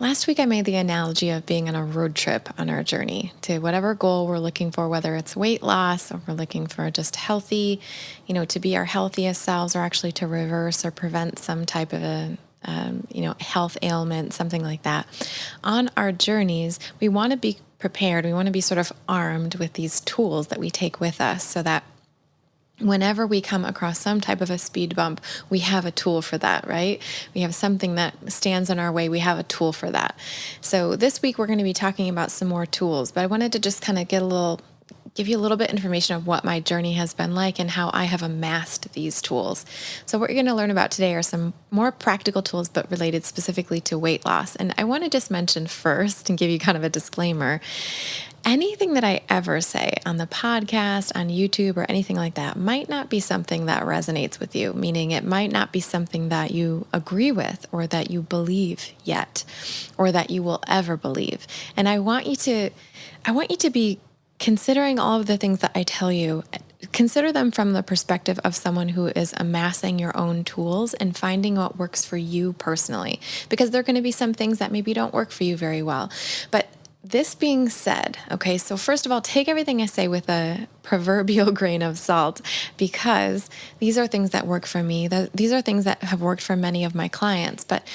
Last week, I made the analogy of being on a road trip on our journey to whatever goal we're looking for, whether it's weight loss or we're looking for just healthy, to be our healthiest selves, or actually to reverse or prevent some type of a health ailment, something like that. On our journeys, we want to be prepared. We want to be sort of armed with these tools that we take with us so that whenever we come across some type of a speed bump, we have a tool for that, right? We have something that stands in our way. We have a tool for that. So this week we're going to be talking about some more tools, but I wanted to just kind of give you a little bit of information of what my journey has been like and how I have amassed these tools. So what you're going to learn about today are some more practical tools, but related specifically to weight loss. And I want to just mention first and give you kind of a disclaimer. Anything that I ever say on the podcast, on YouTube, or anything like that might not be something that resonates with you, meaning it might not be something that you agree with or that you believe yet, or that you will ever believe. And I want you to be considering all of the things that I tell you. Consider them from the perspective of someone who is amassing your own tools and finding what works for you personally, because there are going to be some things that maybe don't work for you very well. But this being said, okay, so first of all, take everything I say with a proverbial grain of salt, because these are things that work for me. These are things that have worked for many of my clients. But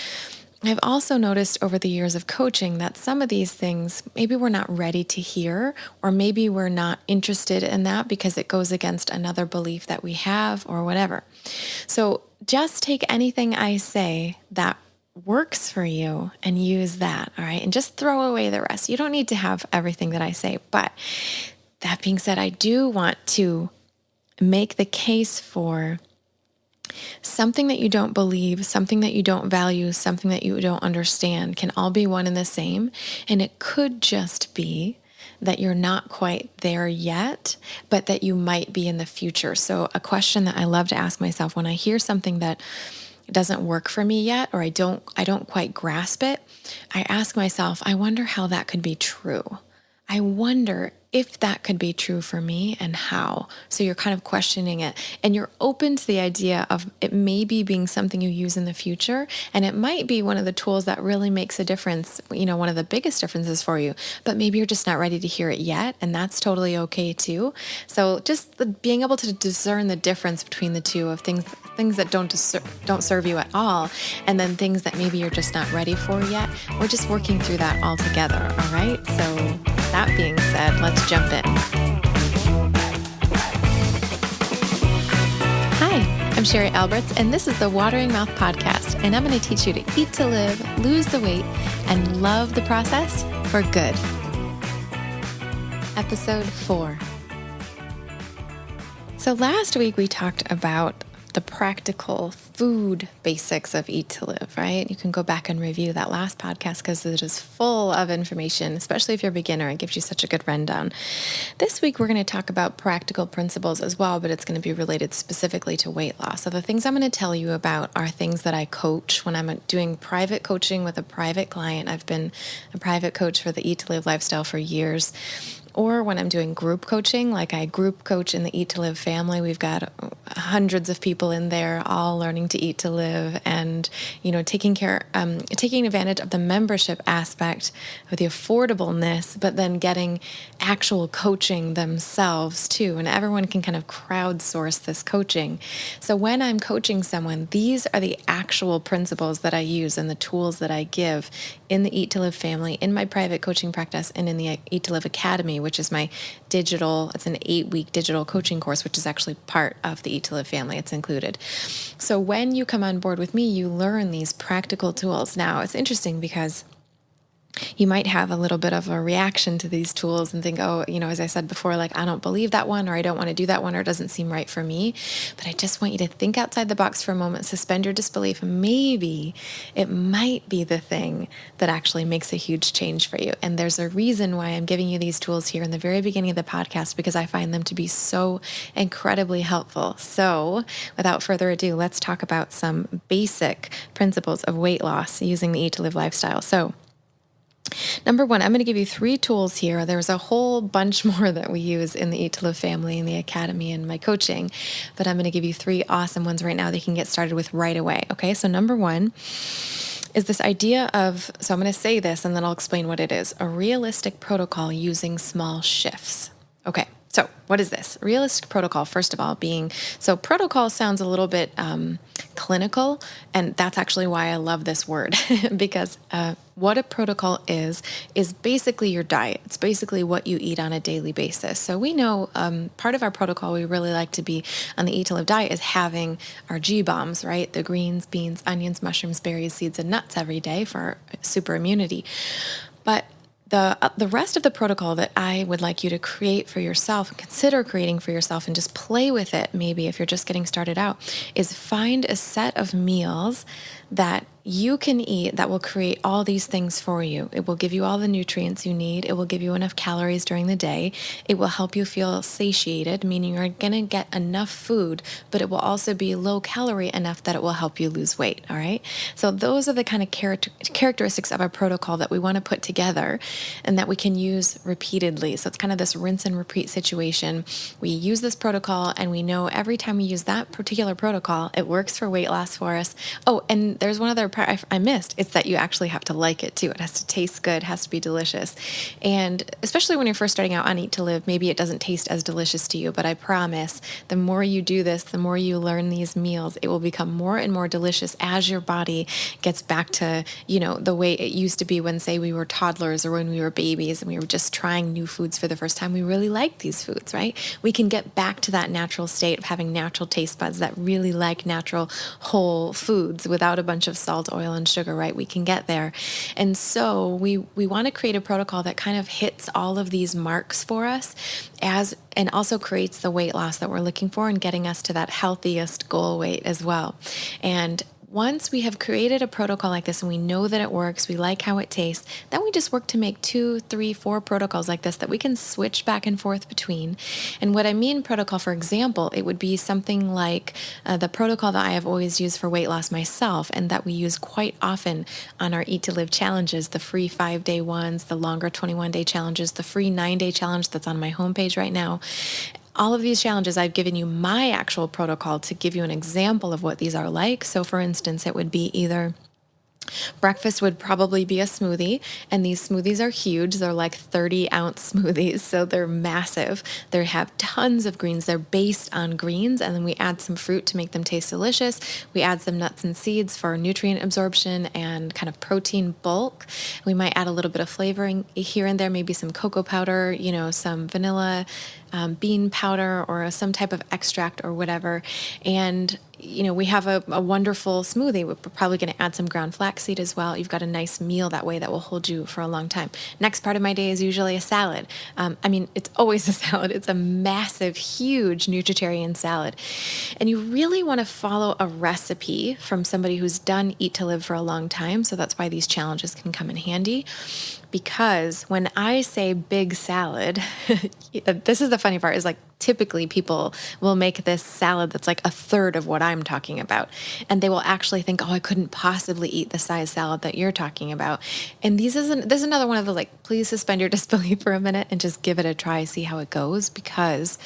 I've also noticed over the years of coaching that some of these things, maybe we're not ready to hear, or maybe we're not interested in that because it goes against another belief that we have or whatever. So just take anything I say that works for you and use that, all right? And just throw away the rest. You don't need to have everything that I say. But that being said, I do want to make the case for something that you don't believe, something that you don't value, something that you don't understand can all be one and the same. And it could just be that you're not quite there yet, but that you might be in the future. So a question that I love to ask myself when I hear something that doesn't work for me yet, or I don't quite grasp it, I ask myself, I wonder how that could be true. I wonder if that could be true for me and how. So you're kind of questioning it, and you're open to the idea of it maybe being something you use in the future. And it might be one of the tools that really makes a difference, one of the biggest differences for you, but maybe you're just not ready to hear it yet. And that's totally okay too. So just being able to discern the difference between the two of things that don't serve you at all, and then things that maybe you're just not ready for yet. We're just working through that all together. All right. So that being said, let's jump in. Hi, I'm Cheri Alberts, and this is the Watering Mouth Podcast, and I'm going to teach you to eat to live, lose the weight, and love the process for good. Episode 4. So last week we talked about the practical food basics of Eat to Live, right? You can go back and review that last podcast because it is full of information, especially if you're a beginner. It gives you such a good rundown. This week, we're going to talk about practical principles as well, but it's going to be related specifically to weight loss. So the things I'm going to tell you about are things that I coach when I'm doing private coaching with a private client. I've been a private coach for the Eat to Live lifestyle for years. Or when I'm doing group coaching, like I group coach in the Eat to Live family. We've got hundreds of people in there all learning to eat to live, and taking advantage of the membership aspect of the affordableness, but then getting actual coaching themselves too. And everyone can kind of crowdsource this coaching. So when I'm coaching someone, these are the actual principles that I use and the tools that I give in the Eat to Live family, in my private coaching practice, and in the Eat to Live Academy, which is my it's an 8-week digital coaching course, which is actually part of the Eat to Live family. It's included. So when you come on board with me, you learn these practical tools. Now, it's interesting because you might have a little bit of a reaction to these tools and think, as I said before, like, I don't believe that one, or I don't want to do that one, or it doesn't seem right for me. But I just want you to think outside the box for a moment, suspend your disbelief. Maybe it might be the thing that actually makes a huge change for you. And there's a reason why I'm giving you these tools here in the very beginning of the podcast, because I find them to be so incredibly helpful. So without further ado, let's talk about some basic principles of weight loss using the Eat to Live lifestyle. So number one, I'm going to give you 3 tools here. There's a whole bunch more that we use in the Eat to Live family, in the academy, and my coaching, but I'm going to give you 3 awesome ones right now that you can get started with right away. Okay, so number one, is this idea of, so I'm going to say this and then I'll explain what it is, a realistic protocol using small shifts. Okay. So, what is this? Realistic protocol, first of all, being so protocol sounds a little bit clinical, and that's actually why I love this word because what a protocol is basically your diet. It's basically what you eat on a daily basis. So, we know part of our protocol we really like to be on the Eat to Live diet is having our G bombs, right? The greens, beans, onions, mushrooms, berries, seeds, and nuts every day for super immunity. But the rest of the protocol that I would like you to create for yourself and consider creating for yourself and just play with it, maybe if you're just getting started out, is find a set of meals that you can eat that will create all these things for you. It will give you all the nutrients you need. It will give you enough calories during the day. It will help you feel satiated, meaning you're going to get enough food, but it will also be low calorie enough that it will help you lose weight. All right. So those are the kind of characteristics of a protocol that we want to put together and that we can use repeatedly. So it's kind of this rinse and repeat situation. We use this protocol and we know every time we use that particular protocol, it works for weight loss for us. Oh, and there's one other part I missed. It's that you actually have to like it too. It has to taste good, has to be delicious. And especially when you're first starting out on Eat to Live, maybe it doesn't taste as delicious to you, but I promise the more you do this, the more you learn these meals, it will become more and more delicious as your body gets back to, the way it used to be when, say, we were toddlers or when we were babies and we were just trying new foods for the first time. We really liked these foods, right? We can get back to that natural state of having natural taste buds that really like natural whole foods without a bunch of salt, oil, and sugar, right? We can get there. And so we want to create a protocol that kind of hits all of these marks for us and also creates the weight loss that we're looking for and getting us to that healthiest goal weight as well. And once we have created a protocol like this and we know that it works, we like how it tastes, then we just work to make 2, 3, 4 protocols like this that we can switch back and forth between. And what I mean protocol, for example, it would be something like the protocol that I have always used for weight loss myself and that we use quite often on our Eat to Live challenges, the free 5-day ones, the longer 21-day challenges, the free 9-day challenge that's on my homepage right now. All of these challenges, I've given you my actual protocol to give you an example of what these are like. So for instance, it would be either breakfast would probably be a smoothie, and these smoothies are huge. They're like 30-ounce smoothies, so they're massive. They have tons of greens. They're based on greens, and then we add some fruit to make them taste delicious. We add some nuts and seeds for nutrient absorption and kind of protein bulk. We might add a little bit of flavoring here and there, maybe some cocoa powder, some vanilla, bean powder, or some type of extract or whatever. And we have a wonderful smoothie. We're probably going to add some ground flaxseed as well. You've got a nice meal that way that will hold you for a long time. Next part of my day is usually a salad. It's always a salad. It's a massive, huge nutritarian salad. And you really want to follow a recipe from somebody who's done Eat to Live for a long time. So that's why these challenges can come in handy. Because when I say big salad, this is the funny part, is like typically people will make this salad that's like a third of what I'm talking about. And they will actually think, oh, I couldn't possibly eat the size salad that you're talking about. And this is another one of those, like, please suspend your disbelief for a minute and just give it a try, see how it goes, because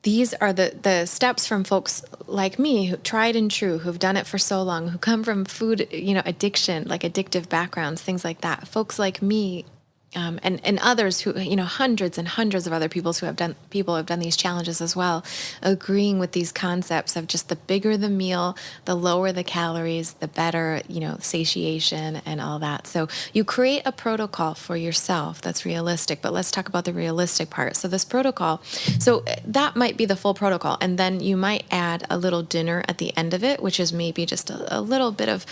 these are the steps from folks like me, who tried and true, who've done it for so long, who come from food, addiction, like addictive backgrounds, things like that. Folks like me, and others who, hundreds and hundreds of other people have done these challenges as well, agreeing with these concepts of just the bigger the meal, the lower the calories, the better, satiation and all that. So you create a protocol for yourself that's realistic, but let's talk about the realistic part. So this protocol, so that might be the full protocol. And then you might add a little dinner at the end of it, which is maybe just a little bit of,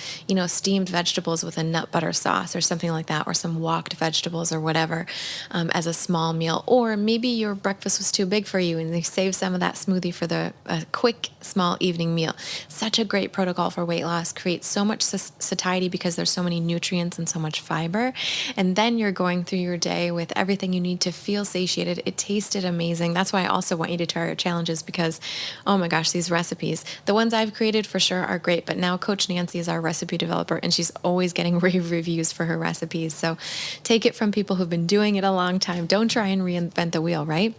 steamed vegetables with a nut butter sauce or something like that, or some woked vegetables or whatever, as a small meal. Or maybe your breakfast was too big for you and you save some of that smoothie for the quick small evening meal. Such a great protocol for weight loss, creates so much satiety because there's so many nutrients and so much fiber. And then you're going through your day with everything you need to feel satiated. It tasted amazing. That's why I also want you to try our challenges, because, oh my gosh, these recipes, the ones I've created for sure are great, but now Coach Nancy is our recipe developer and she's always getting rave reviews for her recipes. So take it from people who've been doing it a long time. Don't try and reinvent the wheel, right?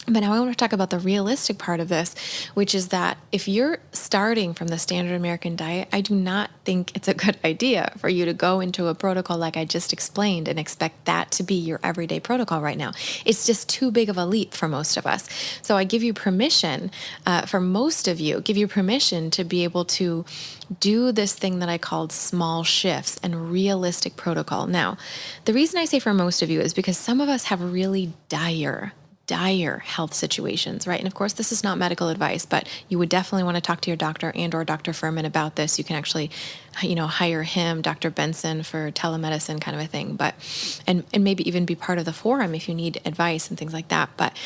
But now I want to talk about the realistic part of this, which is that if you're starting from the standard American diet, I do not think it's a good idea for you to go into a protocol like I just explained and expect that to be your everyday protocol right now. It's just too big of a leap for most of us. So I give you permission, for most of you, give you permission to be able to do this thing that I called small shifts and realistic protocol. Now, the reason I say for most of you is because some of us have really dire health situations, right? And of course, this is not medical advice, but you would definitely want to talk to your doctor and or Dr. Furman about this. You can actually, hire him, Dr. Benson, for telemedicine kind of a thing, but, and maybe even be part of the forum if you need advice and things like that. But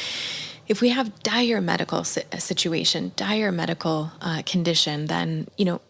if we have dire medical situation, dire medical condition, then,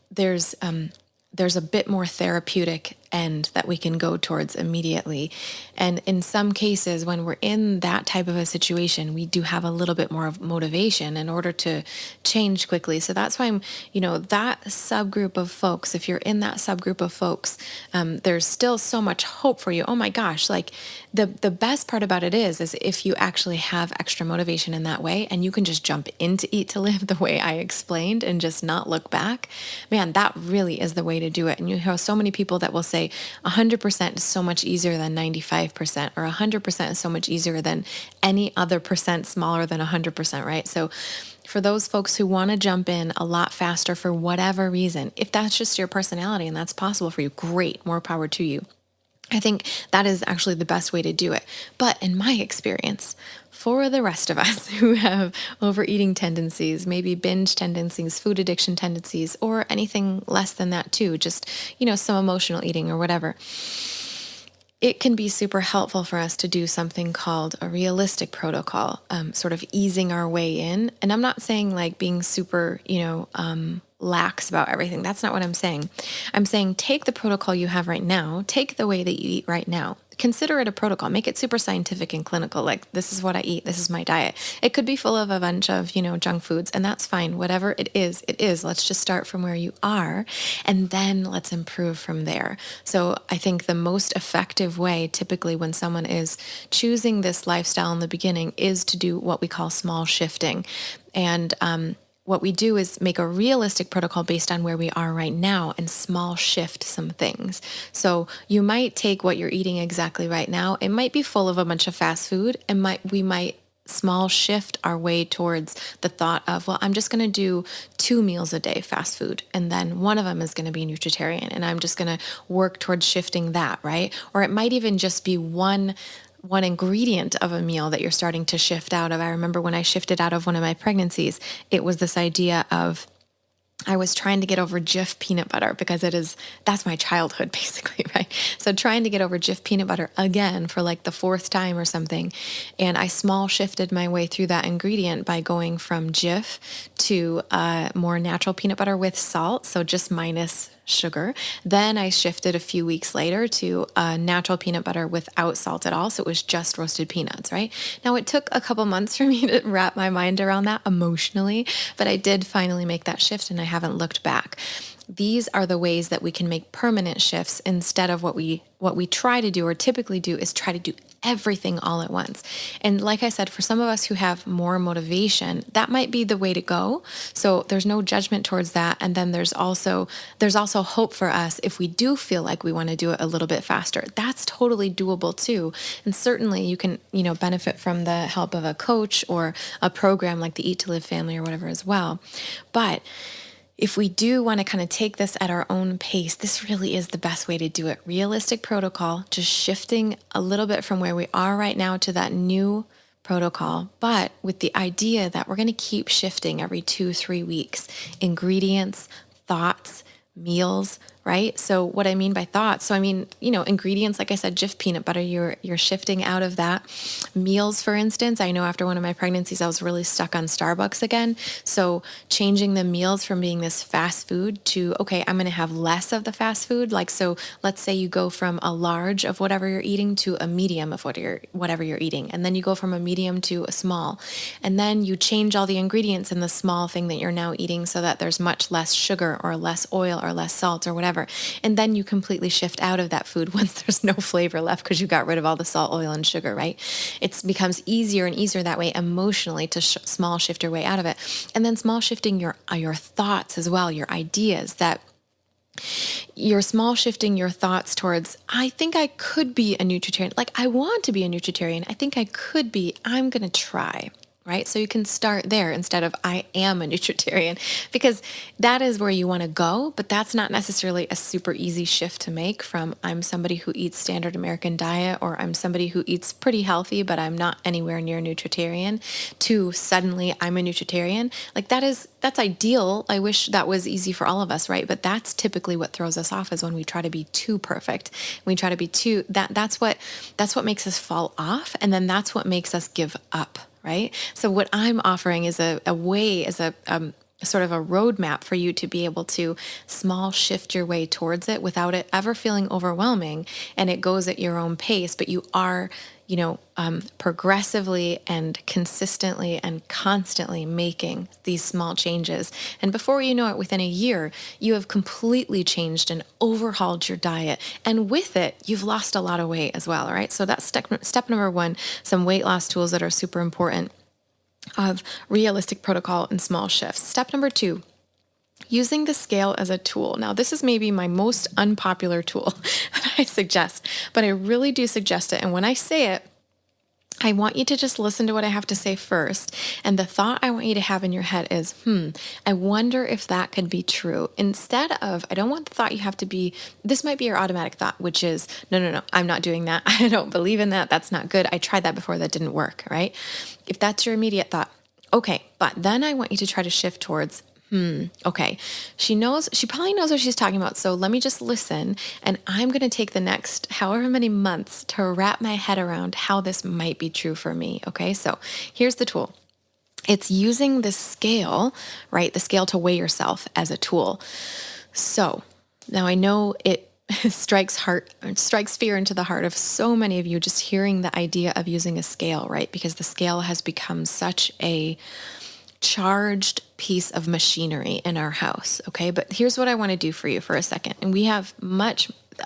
there's a bit more therapeutic end that we can go towards immediately. And in some cases, when we're in that type of a situation, we do have a little bit more of motivation in order to change quickly. So that's why that subgroup of folks, if you're in that subgroup of folks, there's still so much hope for you. Oh my gosh, like the best part about it is if you actually have extra motivation in that way and you can just jump into Eat to Live the way I explained and just not look back, man, that really is the way to do it. And you hear so many people that will say 100% is so much easier than 95%, or 100% is so much easier than any other percent smaller than 100%, right? So for those folks who want to jump in a lot faster for whatever reason, if that's just your personality and that's possible for you, great, more power to you. I think that is actually the best way to do it. But in my experience, for the rest of us who have overeating tendencies, maybe binge tendencies, food addiction tendencies, or anything less than that too, just, some emotional eating or whatever, it can be super helpful for us to do something called a realistic protocol, sort of easing our way in. And I'm not saying like being super, lax about everything. That's not what I'm saying. I'm saying take the protocol you have right now, take the way that you eat right now. Consider it a protocol. Make it super scientific and clinical. Like, this is what I eat. This is my diet. It could be full of a bunch of, junk foods, and that's fine. Whatever it is, it is. Let's just start from where you are, and then let's improve from there. So I think the most effective way, typically when someone is choosing this lifestyle in the beginning, is to do what we call small shifting. And, what we do is make a realistic protocol based on where we are right now and small shift some things. So you might take what you're eating exactly right now. It might be full of a bunch of fast food, and we might small shift our way towards the thought of, well, I'm just going to do 2 meals a day fast food, and then one of them is going to be nutritarian, and I'm just going to work towards shifting that, right? Or it might even just be one ingredient of a meal that you're starting to shift out of. I remember when I shifted out of one of my pregnancies, it was this idea of, I was trying to get over Jif peanut butter because that's my childhood basically, right? So trying to get over Jif peanut butter again for like the 4th time or something. And I small shifted my way through that ingredient by going from Jif to more natural peanut butter with salt. So just minus sugar. Then I shifted a few weeks later to natural peanut butter without salt at all. So it was just roasted peanuts, right? Now it took a couple months for me to wrap my mind around that emotionally, but I did finally make that shift and I haven't looked back. These are the ways that we can make permanent shifts instead of what we try to do or typically do is try to do everything all at once. And like I said, for some of us who have more motivation, that might be the way to go. So there's no judgment towards that. And then there's also hope for us if we do feel like we want to do it a little bit faster. That's totally doable too. And certainly you can, benefit from the help of a coach or a program like the Eat to Live family or whatever as well. But if we do want to kind of take this at our own pace, this really is the best way to do it. Realistic protocol, just shifting a little bit from where we are right now to that new protocol, but with the idea that we're going to keep shifting every 2-3 weeks. Ingredients, thoughts, meals, right? So what I mean by thoughts, so I mean, ingredients, like I said, Jif peanut butter, you're shifting out of that. Meals, for instance, I know after one of my pregnancies, I was really stuck on Starbucks again. So changing the meals from being this fast food to, okay, I'm going to have less of the fast food. Like, so let's say you go from a large of whatever you're eating to a medium of whatever you're eating. And then you go from a medium to a small. And then you change all the ingredients in the small thing that you're now eating so that there's much less sugar or less oil or less salt or whatever. whatever. And then you completely shift out of that food once there's no flavor left because you got rid of all the salt, oil, and sugar, right? It becomes easier and easier that way emotionally to small shift your way out of it. And then small shifting your thoughts as well, your ideas, that you're small shifting your thoughts towards, I think I could be a nutritarian. Like, I want to be a nutritarian. I think I could be. I'm going to try. Right? So you can start there instead of I am a nutritarian, because that is where you want to go, but that's not necessarily a super easy shift to make from I'm somebody who eats standard American diet, or I'm somebody who eats pretty healthy, but I'm not anywhere near a nutritarian, to suddenly I'm a nutritarian. Like that's ideal. I wish that was easy for all of us, right? But that's typically what throws us off, is when we try to be too perfect. We try to be too, that's what makes us fall off. And then that's what makes us give up. Right? So what I'm offering is a way, is a sort of a roadmap for you to be able to small shift your way towards it without it ever feeling overwhelming. And it goes at your own pace, but you are, progressively and consistently and constantly making these small changes. And before you know it, within a year, you have completely changed and overhauled your diet. And with it, you've lost a lot of weight as well, right? So that's step number one, some weight loss tools that are super important, of realistic protocol and small shifts. Step number two, using the scale as a tool. Now, this is maybe my most unpopular tool that I suggest, but I really do suggest it. And when I say it, I want you to just listen to what I have to say first. And the thought I want you to have in your head is, I wonder if that could be true. Instead of, I don't want the thought you have to be, this might be your automatic thought, which is, no, I'm not doing that. I don't believe in that. That's not good. I tried that before. That didn't work, right? If that's your immediate thought, okay. But then I want you to try to shift towards, okay, she probably knows what she's talking about. So let me just listen, and I'm going to take the next however many months to wrap my head around how this might be true for me. Okay. So here's the tool. It's using the scale, right? The scale to weigh yourself as a tool. So now I know it strikes fear into the heart of so many of you just hearing the idea of using a scale, right? Because the scale has become such a charged piece of machinery in our house. Okay. But here's what I want to do for you for a second. And we have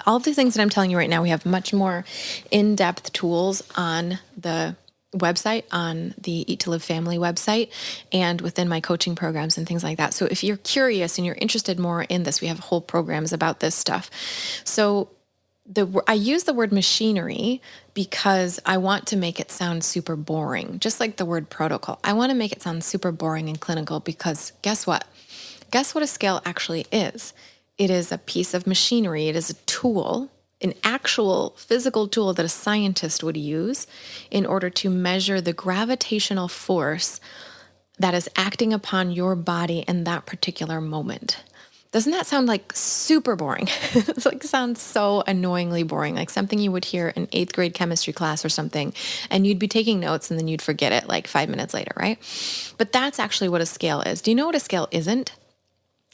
all the things that I'm telling you right now, we have much more in-depth tools on the website, on the Eat to Live Family website, and within my coaching programs and things like that. So if you're curious and you're interested more in this, we have whole programs about this stuff. So I use the word machinery because I want to make it sound super boring, just like the word protocol. I want to make it sound super boring and clinical, because guess what? Guess what a scale actually is? It is a piece of machinery. It is a tool, an actual physical tool that a scientist would use in order to measure the gravitational force that is acting upon your body in that particular moment. Doesn't that sound like super boring? It's like, sounds so annoyingly boring, like something you would hear in 8th grade chemistry class or something, and you'd be taking notes and then you'd forget it like 5 minutes later, right? But that's actually what a scale is. Do you know what a scale isn't?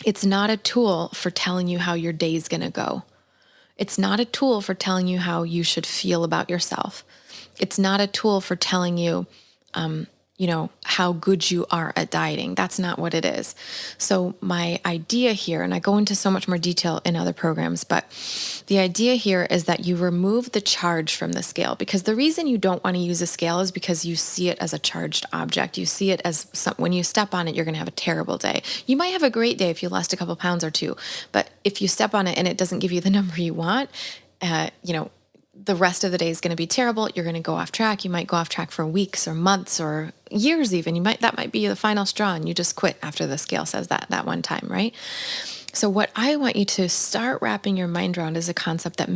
It's not a tool for telling you how your day's going to go. It's not a tool for telling you how you should feel about yourself. It's not a tool for telling you, how good you are at dieting. That's not what it is. So my idea here, and I go into so much more detail in other programs, but the idea here is that you remove the charge from the scale, because the reason you don't want to use a scale is because you see it as a charged object. You see it as when you step on it, you're going to have a terrible day. You might have a great day if you lost a couple pounds or two, but if you step on it and it doesn't give you the number you want, the rest of the day is going to be terrible. You're going to go off track. You might go off track for weeks or months or years even. That might be the final straw, and you just quit after the scale says that one time, right? So what I want you to start wrapping your mind around is a concept that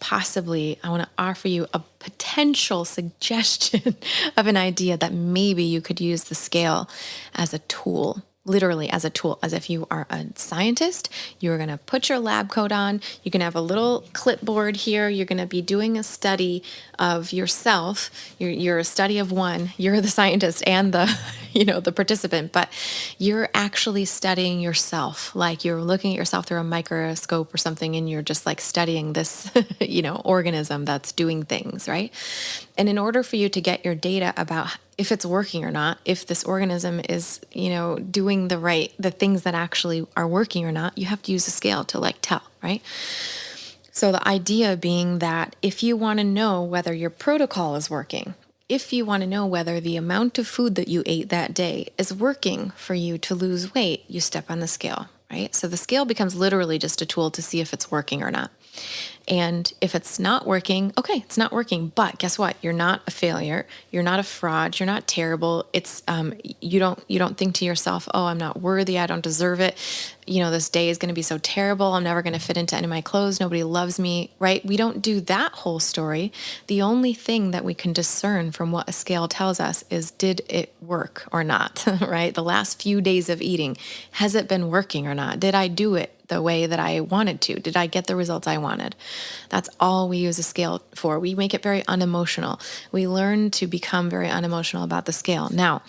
possibly, I want to offer you a potential suggestion of an idea that maybe you could use the scale as a tool. Literally as a tool, as if you are a scientist. You're going to put your lab coat on. You're going to have a little clipboard here. You're going to be doing a study of yourself. You're a study of one. You're the scientist and the participant, but you're actually studying yourself. Like you're looking at yourself through a microscope or something, and you're just like studying this, organism that's doing things, right? And in order for you to get your data about if it's working or not, if this organism is, doing the things that actually are working or not. You have to use a scale to like tell, right? So the idea being that if you want to know whether your protocol is working, if you want to know whether the amount of food that you ate that day is working for you to lose weight, you step on the scale, right? So the scale becomes literally just a tool to see if it's working or not. And if it's not working, okay, it's not working. But guess what? You're not a failure. You're not a fraud. You're not terrible. It's you don't think to yourself, oh, I'm not worthy. I don't deserve it. This day is going to be so terrible. I'm never going to fit into any of my clothes. Nobody loves me, right? We don't do that whole story. The only thing that we can discern from what a scale tells us is, did it work or not, right? The last few days of eating, has it been working or not? Did I do it the way that I wanted to? Did I get the results I wanted? That's all we use a scale for. We make it very unemotional. We learn to become very unemotional about the scale. Now,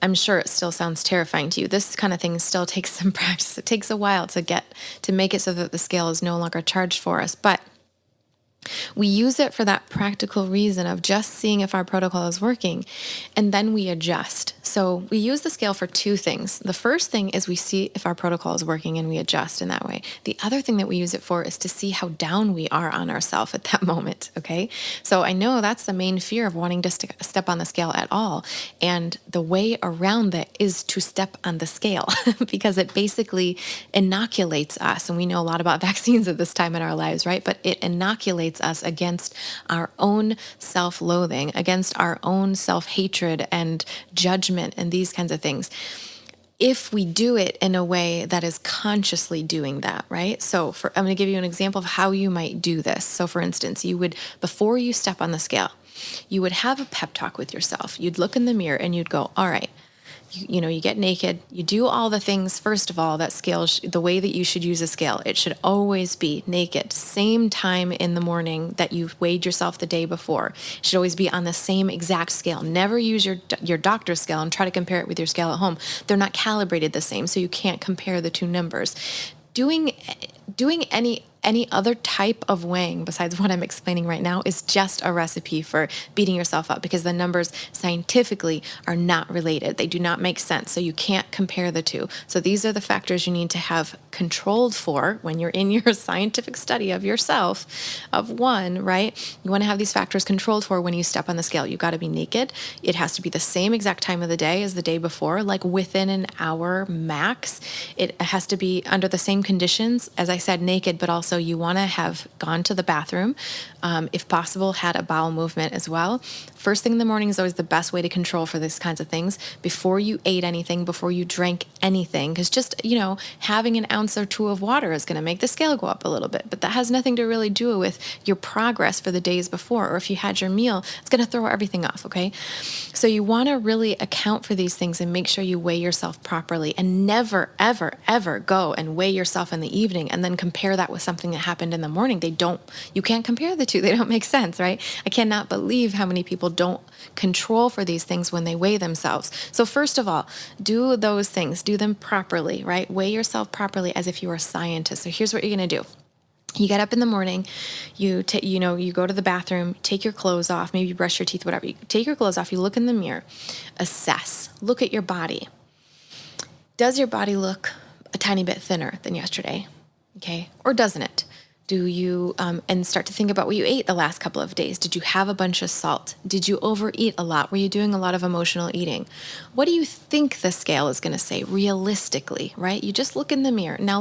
I'm sure it still sounds terrifying to you. This kind of thing still takes some practice. It takes a while to make it so that the scale is no longer charged for us. But we use it for that practical reason of just seeing if our protocol is working, and then we adjust. So we use the scale for two things. The first thing is we see if our protocol is working and we adjust in that way. The other thing that we use it for is to see how down we are on ourselves at that moment, okay? So I know that's the main fear of wanting to step on the scale at all. And the way around that is to step on the scale because it basically inoculates us. And we know a lot about vaccines at this time in our lives, right? But it inoculates us against our own self-loathing, against our own self-hatred and judgment and these kinds of things, if we do it in a way that is consciously doing that, right? So I'm going to give you an example of how you might do this. So for instance, before you step on the scale, you would have a pep talk with yourself. You'd look in the mirror and you'd go, all right, you get naked, you do all the things. First of all, that scale, the way that you should use a scale, it should always be naked, same time in the morning that you weighed yourself the day before. It should always be on the same exact scale. Never use your doctor's scale and try to compare it with your scale at home. They're not calibrated the same, so you can't compare the two numbers. Doing any other type of weighing besides what I'm explaining right now is just a recipe for beating yourself up, because the numbers scientifically are not related. They do not make sense. So you can't compare the two. So these are the factors you need to have controlled for when you're in your scientific study of yourself, of one, right? You want to have these factors controlled for when you step on the scale. You got to be naked. It has to be the same exact time of the day as the day before, like within an hour max. It has to be under the same conditions, as I said, naked, but also you want to have gone to the bathroom, if possible, had a bowel movement as well. First thing in the morning is always the best way to control for these kinds of things. Before you ate anything, before you drank anything, because just, having an ounce or two of water is going to make the scale go up a little bit, but that has nothing to really do with your progress for the days before. Or if you had your meal, it's going to throw everything off, okay? So you want to really account for these things and make sure you weigh yourself properly, and never, ever, ever go and weigh yourself in the evening and then compare that with something that happened in the morning. You can't compare the two. They don't make sense, right? I cannot believe how many people don't control for these things when they weigh themselves. So first of all, do those things, do them properly, right? Weigh yourself properly as if you were a scientist. So here's what you're going to do. You get up in the morning, you go to the bathroom, take your clothes off, maybe brush your teeth, whatever. You take your clothes off, you look in the mirror, assess, look at your body. Does your body look a tiny bit thinner than yesterday? Okay. Or doesn't it? Do you, and start to think about what you ate the last couple of days. Did you have a bunch of salt? Did you overeat a lot? Were you doing a lot of emotional eating? What do you think the scale is going to say realistically, right? You just look in the mirror. Now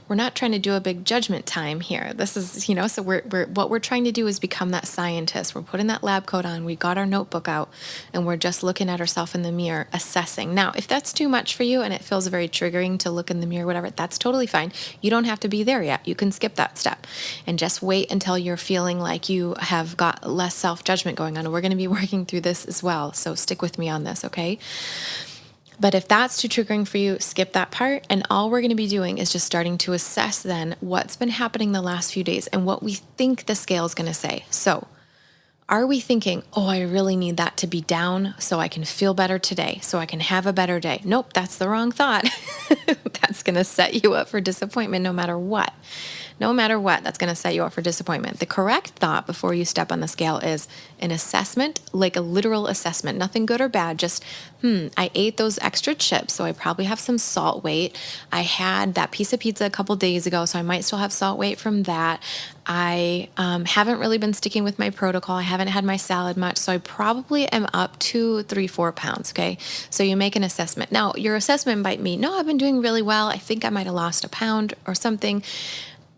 we're not trying to do a big judgment time here. This is, so what we're trying to do is become that scientist. We're putting that lab coat on. We got our notebook out and we're just looking at ourselves in the mirror, assessing. Now, if that's too much for you and it feels very triggering to look in the mirror, whatever, that's totally fine. You don't have to be there yet. You can skip that step and just wait until you're feeling like you have got less self-judgment going on. And we're going to be working through this as well. So stick with me on this, okay? But if that's too triggering for you, skip that part. And all we're going to be doing is just starting to assess then what's been happening the last few days and what we think the scale is going to say. So are we thinking, oh, I really need that to be down so I can feel better today, so I can have a better day? Nope, that's the wrong thought. That's going to set you up for disappointment no matter what. No matter what, that's going to set you up for disappointment. The correct thought before you step on the scale is an assessment, like a literal assessment, nothing good or bad. Just, I ate those extra chips, so I probably have some salt weight. I had that piece of pizza a couple days ago, so I might still have salt weight from that. I haven't really been sticking with my protocol. I haven't had my salad much, so I probably am up 2, 3, 4 pounds. Okay. So you make an assessment. Now, your assessment might mean, no, I've been doing really well. I think I might have lost a pound or something.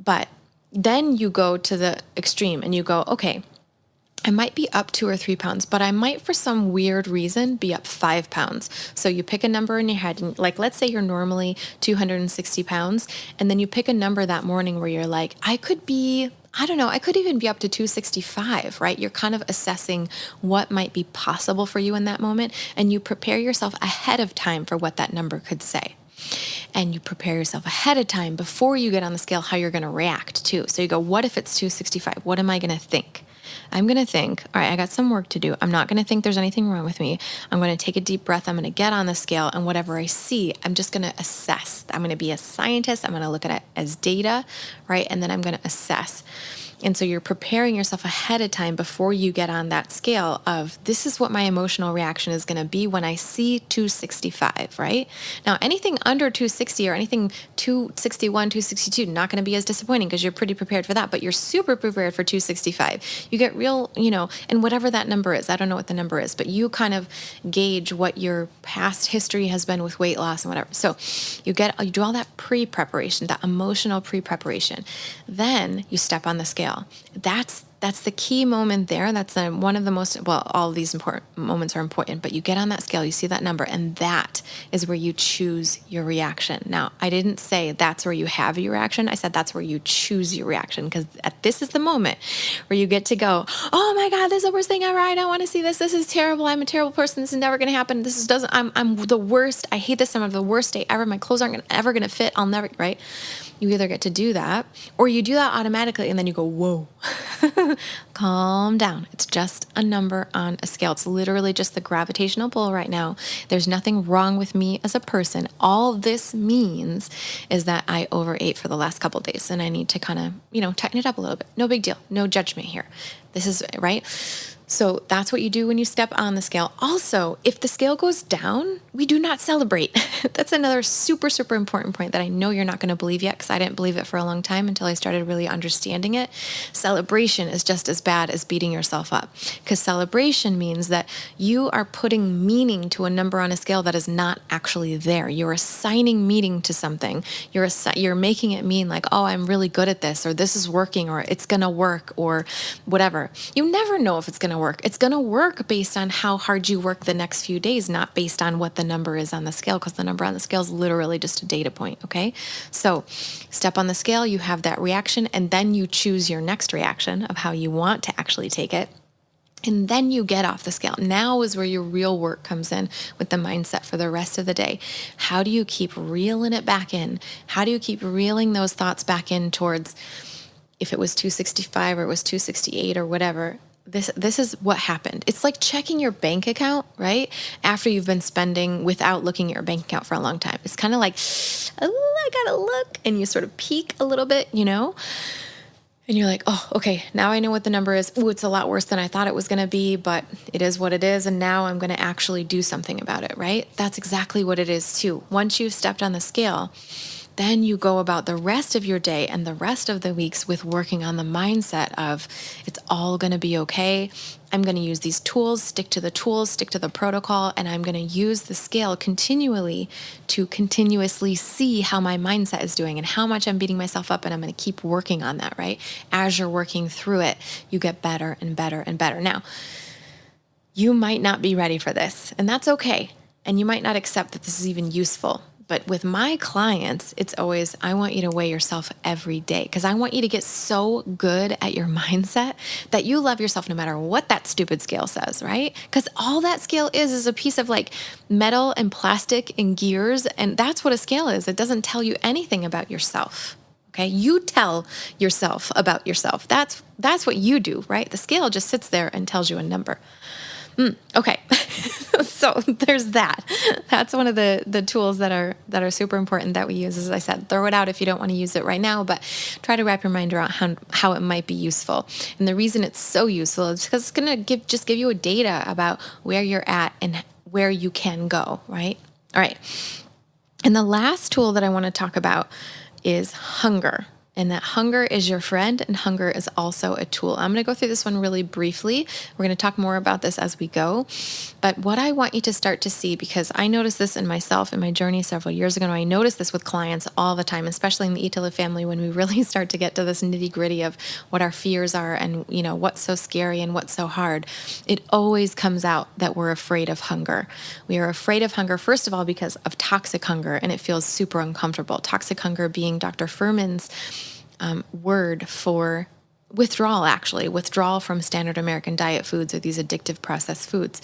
But then you go to the extreme and you go, okay, I might be up 2 or 3 pounds, but I might, for some weird reason, be up 5 pounds. So you pick a number in your head, and like, let's say you're normally 260 pounds, and then you pick a number that morning where you're like, I could be, I don't know, I could even be up to 265, right? You're kind of assessing what might be possible for you in that moment, and you prepare yourself ahead of time for what that number could say. And you prepare yourself ahead of time before you get on the scale how you're going to react too. So you go, what if it's 265? What am I going to think? I'm going to think, all right, I got some work to do. I'm not going to think there's anything wrong with me. I'm going to take a deep breath. I'm going to get on the scale, and whatever I see, I'm just going to assess. I'm going to be a scientist. I'm going to look at it as data, right? And then I'm going to assess. And so you're preparing yourself ahead of time before you get on that scale of, this is what my emotional reaction is going to be when I see 265, right? Now, anything under 260 or anything 261, 262, not going to be as disappointing because you're pretty prepared for that, but you're super prepared for 265. You get real, and whatever that number is, I don't know what the number is, but you kind of gauge what your past history has been with weight loss and whatever. So you do all that pre-preparation, that emotional pre-preparation. Then you step on the scale. That's the key moment there. That's one of the most, well, all of these important moments are important, but you get on that scale, you see that number, and that is where you choose your reaction. Now, I didn't say that's where you have your reaction. I said that's where you choose your reaction, because this is the moment where you get to go, oh my God, this is the worst thing ever. I don't want to see this. This is terrible. I'm a terrible person. This is never going to happen. I'm the worst. I hate this. I'm the worst day ever. My clothes aren't ever going to fit. I'll never, right? You either get to do that, or you do that automatically, and then you go, whoa, calm down. It's just a number on a scale. It's literally just the gravitational pull right now. There's nothing wrong with me as a person. All this means is that I overate for the last couple of days, and I need to kind of, tighten it up a little bit. No big deal. No judgment here. This is right. So that's what you do when you step on the scale. Also, if the scale goes down, we do not celebrate. That's another super, super important point that I know you're not going to believe yet, because I didn't believe it for a long time until I started really understanding it. Celebration is just as bad as beating yourself up, because celebration means that you are putting meaning to a number on a scale that is not actually there. You're assigning meaning to something. You're making it mean like, oh, I'm really good at this, or this is working, or it's going to work, or whatever. You never know if it's going to work. It's going to work based on how hard you work the next few days, not based on what the number is on the scale, because the number on the scale is literally just a data point. Okay. So step on the scale, you have that reaction, and then you choose your next reaction of how you want to actually take it. And then you get off the scale. Now is where your real work comes in with the mindset for the rest of the day. How do you keep reeling it back in? How do you keep reeling those thoughts back in towards, if it was 265 or it was 268 or whatever, this is what happened. It's like checking your bank account, right? After you've been spending without looking at your bank account for a long time. It's kind of like, oh, I gotta look. And you sort of peek a little bit, and you're like, oh, okay, now I know what the number is. Ooh, it's a lot worse than I thought it was going to be, but it is what it is. And now I'm going to actually do something about it, right? That's exactly what it is too. Once you've stepped on the scale, then you go about the rest of your day and the rest of the weeks with working on the mindset of, it's all going to be okay. I'm going to use these tools, stick to the protocol, and I'm going to use the scale continually to continuously see how my mindset is doing and how much I'm beating myself up, and I'm going to keep working on that, right? As you're working through it, you get better and better and better. Now, you might not be ready for this, and that's okay. And you might not accept that this is even useful. But with my clients, it's always, I want you to weigh yourself every day, because I want you to get so good at your mindset that you love yourself no matter what that stupid scale says, right? Because all that scale is a piece of like metal and plastic and gears. And that's what a scale is. It doesn't tell you anything about yourself. Okay. You tell yourself about yourself. That's what you do, right? The scale just sits there and tells you a number. Okay. So there's that. That's one of the tools that are super important that we use. As I said, throw it out if you don't want to use it right now, but try to wrap your mind around how it might be useful. And the reason it's so useful is because it's going to give you a data about where you're at and where you can go, right? All right. And the last tool that I want to talk about is hunger. And that hunger is your friend, and hunger is also a tool. I'm going to go through this one really briefly. We're going to talk more about this as we go. But what I want you to start to see, because I noticed this in myself in my journey several years ago, and I noticed this with clients all the time, especially in the Eat to Live family, when we really start to get to this nitty gritty of what our fears are and, what's so scary and what's so hard. It always comes out that we're afraid of hunger. We are afraid of hunger, first of all, because of toxic hunger, and it feels super uncomfortable. Toxic hunger being Dr. Furman's word for withdrawal from standard American diet foods or these addictive processed foods.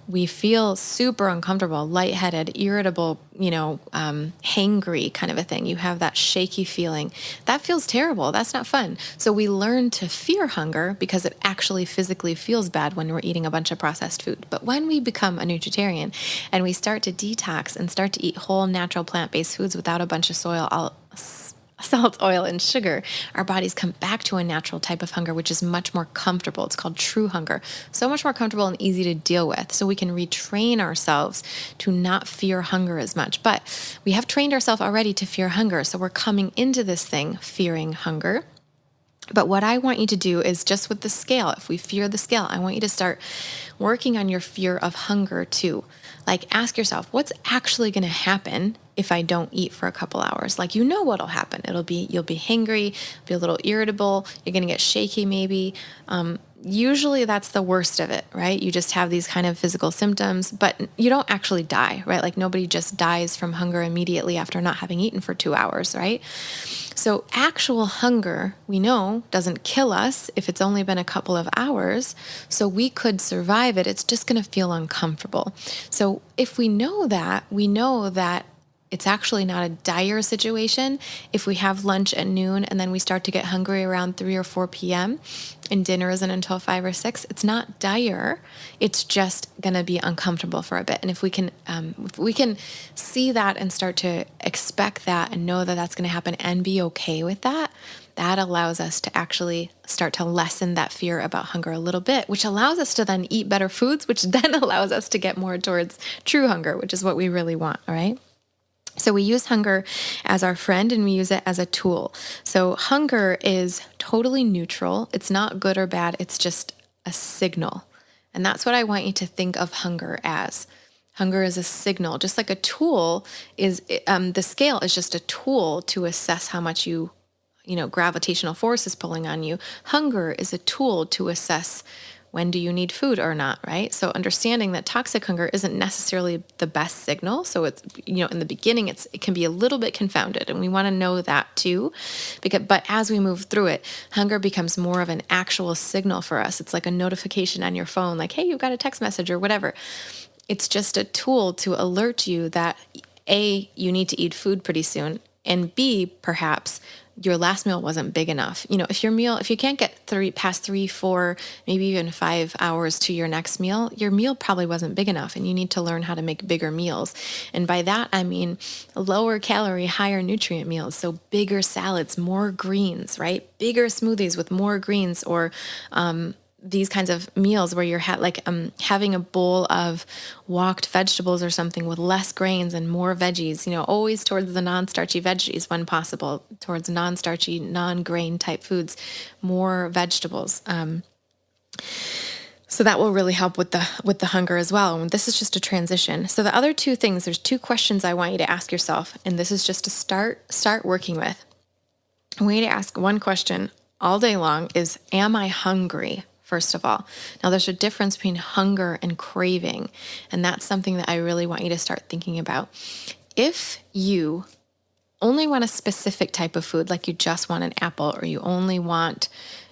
We feel super uncomfortable, lightheaded, irritable, hangry kind of a thing. You have that shaky feeling. That feels terrible. That's not fun. So we learn to fear hunger because it actually physically feels bad when we're eating a bunch of processed food. But when we become a nutritarian and we start to detox and start to eat whole, natural, plant-based foods without a bunch of salt, oil, and sugar, our bodies come back to a natural type of hunger, which is much more comfortable. It's called true hunger. So much more comfortable and easy to deal with. So we can retrain ourselves to not fear hunger as much. But we have trained ourselves already to fear hunger. So we're coming into this thing fearing hunger. But what I want you to do is just with the scale, if we fear the scale, I want you to start working on your fear of hunger too. Like ask yourself, what's actually going to happen if I don't eat for a couple hours? Like, what'll happen. You'll be hangry, be a little irritable. You're going to get shaky maybe. Usually that's the worst of it, right? You just have these kind of physical symptoms, but you don't actually die, right? Like nobody just dies from hunger immediately after not having eaten for 2 hours, right? So actual hunger, we know, doesn't kill us if it's only been a couple of hours. So we could survive it. It's just going to feel uncomfortable. So if we know that it's actually not a dire situation if we have lunch at noon and then we start to get hungry around 3 or 4 p.m. and dinner isn't until 5 or 6. It's not dire. It's just going to be uncomfortable for a bit. And if we can see that and start to expect that and know that that's going to happen and be okay with that, that allows us to actually start to lessen that fear about hunger a little bit, which allows us to then eat better foods, which then allows us to get more towards true hunger, which is what we really want, all right? So we use hunger as our friend and we use it as a tool. So hunger is totally neutral. It's not good or bad. It's just a signal. And that's what I want you to think of hunger as. Hunger is a signal, just like a tool is, the scale is just a tool to assess how much gravitational force is pulling on you. Hunger is a tool to assess when do you need food or not, right? So understanding that toxic hunger isn't necessarily the best signal. So it's, in the beginning, it can be a little bit confounded, and we want to know that too. But as we move through it, hunger becomes more of an actual signal for us. It's like a notification on your phone, like, hey, you got a text message or whatever. It's just a tool to alert you that A, you need to eat food pretty soon, and B, perhaps your last meal wasn't big enough. If you can't get past 3, 4, maybe even 5 hours to your next meal, your meal probably wasn't big enough, and you need to learn how to make bigger meals. And by that, I mean lower calorie, higher nutrient meals. So bigger salads, more greens, right? Bigger smoothies with more greens, or these kinds of meals where you're having a bowl of walked vegetables or something with less grains and more veggies, always towards the non-starchy veggies when possible, towards non-starchy, non-grain type foods, more vegetables. So that will really help with the hunger as well. And this is just a transition. So the other two things, there's 2 questions I want you to ask yourself, and this is just to start working with. I want you to ask one question all day long is, am I hungry? First of all. Now there's a difference between hunger and craving, and that's something that I really want you to start thinking about. If you only want a specific type of food, like you just want an apple, or you only want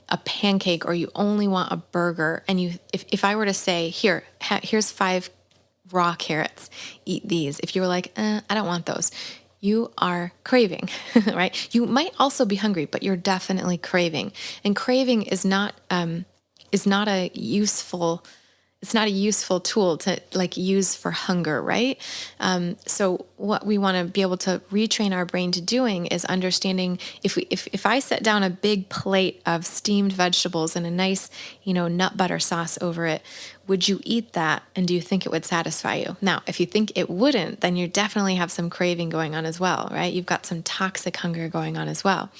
a pancake, or you only want a burger, and if I were to say, here's 5 raw carrots, eat these. If you were like, I don't want those, you are craving, right? You might also be hungry, but you're definitely craving. And craving is not a useful it's not a useful tool to like use for hunger, right? So what we want to be able to retrain our brain to doing is understanding if I set down a big plate of steamed vegetables and a nice, nut butter sauce over it, would you eat that? And do you think it would satisfy you? Now, if you think it wouldn't, then you definitely have some craving going on as well, right? You've got some toxic hunger going on as well.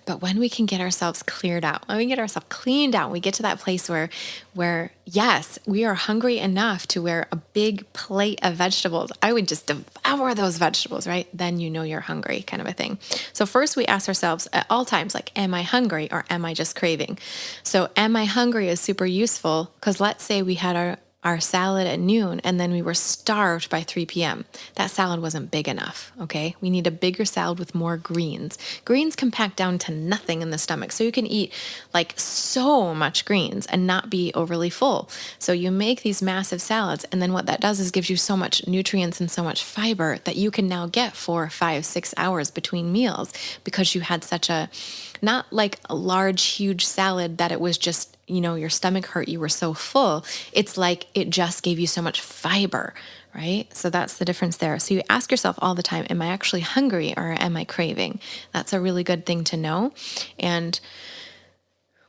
But when we can get ourselves cleared out, when we get ourselves cleaned out, we get to that place where yes, we are hungry enough to where a big plate of vegetables, I would just devour those vegetables, right? Then you know you're hungry, kind of a thing. So first we ask ourselves at all times, like, am I hungry or am I just craving? So am I hungry is super useful because let's say we had our salad at noon and then we were starved by 3 p.m. That salad wasn't big enough, okay? We need a bigger salad with more greens. Greens compact down to nothing in the stomach. So you can eat like so much greens and not be overly full. So you make these massive salads and then what that does is gives you so much nutrients and so much fiber that you can now get 4, 5, 6 hours between meals because you had such a, not like a large, huge salad that it was just, your stomach hurt, you were so full. It's like it just gave you so much fiber, right? So that's the difference there. So you ask yourself all the time, am I actually hungry or am I craving? That's a really good thing to know. And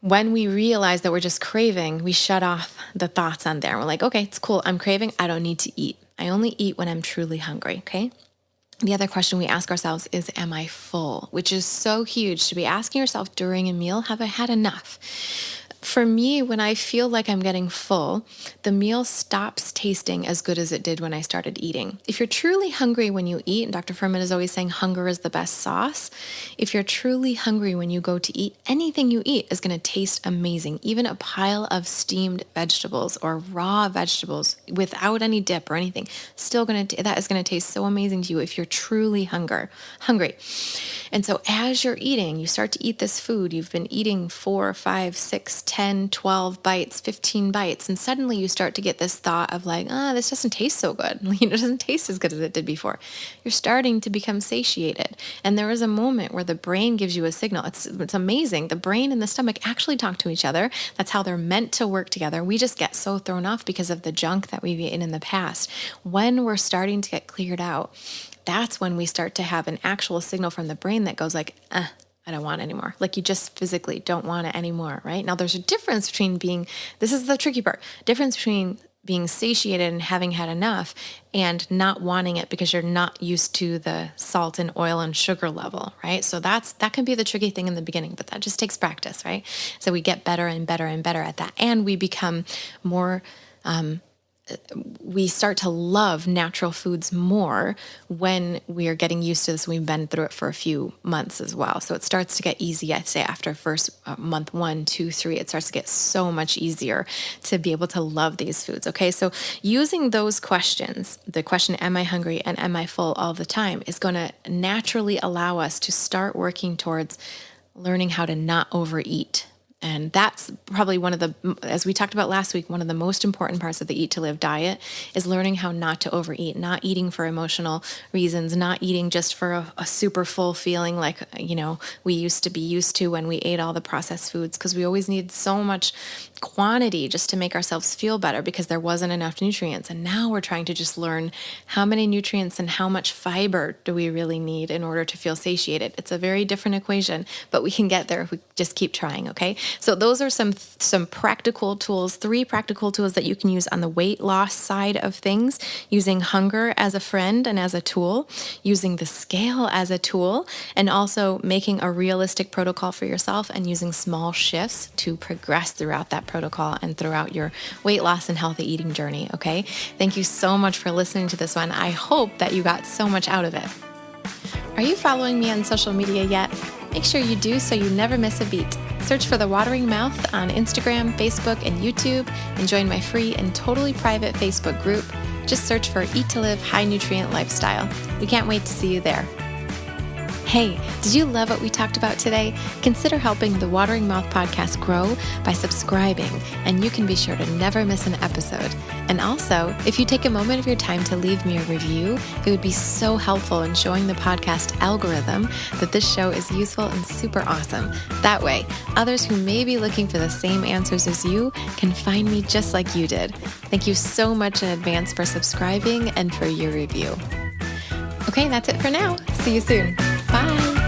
when we realize that we're just craving, we shut off the thoughts on there. We're like, okay, it's cool. I'm craving. I don't need to eat. I only eat when I'm truly hungry, okay? The other question we ask ourselves is, am I full? Which is so huge to be asking yourself during a meal, have I had enough? For me, when I feel like I'm getting full, the meal stops tasting as good as it did when I started eating. If you're truly hungry when you eat, and Dr. Furman is always saying hunger is the best sauce. If you're truly hungry when you go to eat, anything you eat is going to taste amazing. Even a pile of steamed vegetables or raw vegetables without any dip or anything, that is going to taste so amazing to you if you're truly hungry. And so as you're eating, you start to eat this food. You've been eating 4, 5, 6, 10, 12 bites, 15 bites. And suddenly you start to get this thought of like, this doesn't taste so good. It doesn't taste as good as it did before. You're starting to become satiated. And there is a moment where the brain gives you a signal. It's amazing. The brain and the stomach actually talk to each other. That's how they're meant to work together. We just get so thrown off because of the junk that we've eaten in the past. When we're starting to get cleared out, that's when we start to have an actual signal from the brain that goes like, I don't want it anymore. Like you just physically don't want it anymore, right? Now there's a difference between this is the tricky part, difference between being satiated and having had enough and not wanting it because you're not used to the salt and oil and sugar level, right? So that can be the tricky thing in the beginning, but that just takes practice, right? So we get better and better and better at that. And we become more, we start to love natural foods more when we are getting used to this. We've been through it for a few months as well. So it starts to get easy, I'd say, after first month 1, 2, 3, it starts to get so much easier to be able to love these foods. Okay, so using those questions, the question, am I hungry and am I full all the time, is going to naturally allow us to start working towards learning how to not overeat. And that's probably one of the, as we talked about last week, one of the most important parts of the Eat to Live diet is learning how not to overeat, not eating for emotional reasons, not eating just for a super full feeling like, we used to be used to when we ate all the processed foods, because we always need so much quantity just to make ourselves feel better because there wasn't enough nutrients. And now we're trying to just learn how many nutrients and how much fiber do we really need in order to feel satiated. It's a very different equation, but we can get there if we just keep trying, okay? So those are some practical tools, 3 practical tools that you can use on the weight loss side of things, using hunger as a friend and as a tool, using the scale as a tool, and also making a realistic protocol for yourself and using small shifts to progress throughout that protocol and throughout your weight loss and healthy eating journey, okay? Thank you so much for listening to this one. I hope that you got so much out of it. Are you following me on social media yet? Make sure you do so you never miss a beat. Search for The Watering Mouth on Instagram, Facebook, and YouTube, and join my free and totally private Facebook group. Just search for Eat to Live High Nutrient Lifestyle. We can't wait to see you there. Hey, did you love what we talked about today? Consider helping the Watering Mouth podcast grow by subscribing, and you can be sure to never miss an episode. And also, if you take a moment of your time to leave me a review, it would be so helpful in showing the podcast algorithm that this show is useful and super awesome. That way, others who may be looking for the same answers as you can find me just like you did. Thank you so much in advance for subscribing and for your review. Okay, that's it for now. See you soon. Bye.